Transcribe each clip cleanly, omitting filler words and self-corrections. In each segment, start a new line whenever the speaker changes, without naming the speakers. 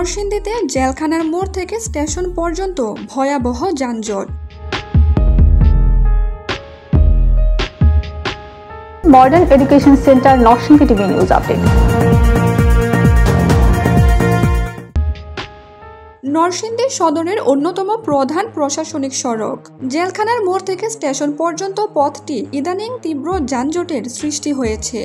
নরসিংদীতে জেলখানার মোড় থেকে স্টেশন পর্যন্ত ভয়াবহ যানজট।
Modern education centre Narsingdi TV news update.
Narsingdi সদরের অন্যতম প্রধান প্রশাসনিক সড়ক জেলখানার মোড় থেকে স্টেশন পর্যন্ত পথটি ইদানিং তীব্র যানজটের সৃষ্টি হয়েছে।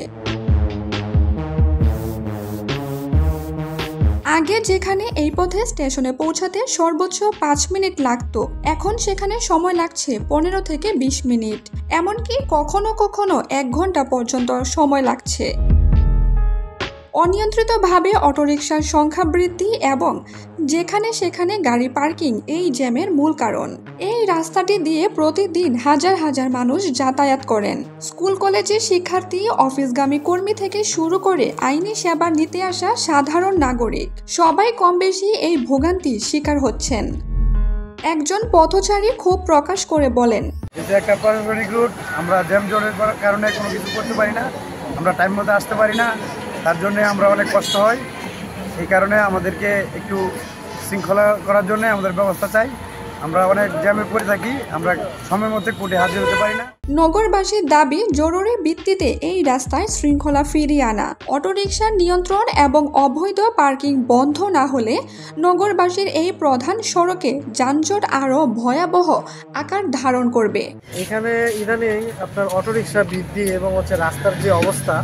আগে যেখানে এই পথে স্টেশনে পৌঁছাতে সর্বোচ্চ 5 মিনিট লাগতো, এখন সেখানে সময় লাগছে 15 থেকে 20 মিনিট, এমনকি কখনো কখনো 1 ঘন্টা পর্যন্ত সময় লাগছে। অনিয়ন্ত্রিতভাবে অটোরিকশার সংখ্যা বৃদ্ধি এবং যেখানে সেখানে গাড়ি পার্কিং এই জ্যামের মূল কারণ। এই রাস্তাটি দিয়ে প্রতিদিন হাজার হাজার মানুষ যাতায়াত করেন। স্কুল কলেজের শিক্ষার্থী, অফিসগামী কর্মী থেকে শুরু করে আইনি সেবা নিতে আসা সাধারণ নাগরিক সবাই কম বেশি এই ভোগান্তির শিকার হচ্ছেন। একজন পথচারী ক্ষোভ প্রকাশ করে বলেন,
এটা একটা প্রশাসনিক রুট, আমরা জ্যামজটের কারণে কোনো কিছু করতে পারি না, আমরা টাইম মতো আসতে পারি না, তার জন্য আমরা অনেক কষ্ট হয়। এই কারণে আমাদেরকে একটু শৃঙ্খলা করার জন্য আমাদের ব্যবস্থা চাই। আমরা অনেক জ্যামে পড়ে থাকি, আমরা সময়ের মধ্যে কোর্টে হাজির হতে পারি না।
নগরবাসীর দাবি, জরুরি ভিত্তিতে এই রাস্তায় শৃঙ্খলা ফিরিয়ে আনা, অটোরিকশার নিয়ন্ত্রণ এবং অবৈধ পার্কিং বন্ধ না হলে নগরবাসীর এই প্রধান সড়কে যানজট আরও ভয়াবহ আকার ধারণ করবে।
এখানে ইদানিং আপনার অটোরিকশা বৃদ্ধি এবং রাস্তার যে অবস্থা,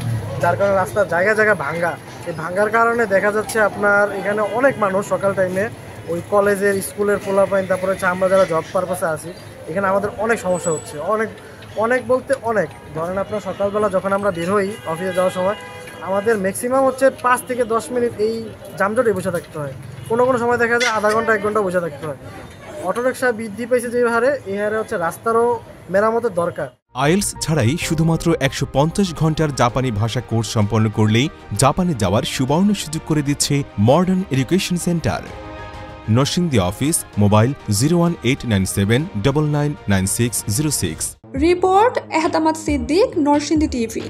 যার কারণে রাস্তার জায়গা জায়গা ভাঙ্গা, এই ভাঙ্গার কারণে দেখা যাচ্ছে আপনার এখানে অনেক মানুষ সকাল টাইমে ওই কলেজের, স্কুলের পোলাপাইন, তারপরে আমরা যারা জব পারপাসে আছি, এখানে আমাদের অনেক সমস্যা হচ্ছে। অনেক বলতে অনেক, ধরেন আপনার সকালবেলা যখন আমরা বের হই অফিসে যাওয়ার সময়, আমাদের ম্যাক্সিমাম 5 থেকে 10 মিনিট এই যানজটে বসে থাকতে হয়। কোনো সময় দেখা যায় আধা ঘন্টা 1 ঘন্টা বসে থাকতে হয়। অটোরিকশা বৃদ্ধি পেয়েছে যে হারে, এই হারে রাস্তারও মেরামতের দরকার।
আইএলস ছাড়াই শুধুমাত্র 150 ঘন্টার জাপানি ভাষা কোর্স সম্পন্ন করলেই জাপানে যাওয়ার সুবর্ণ সুযোগ করে দিচ্ছে modern education centre. Narsingdi office, mobile 01897999606।
Report Ehtamad Siddique, Narsingdi TV.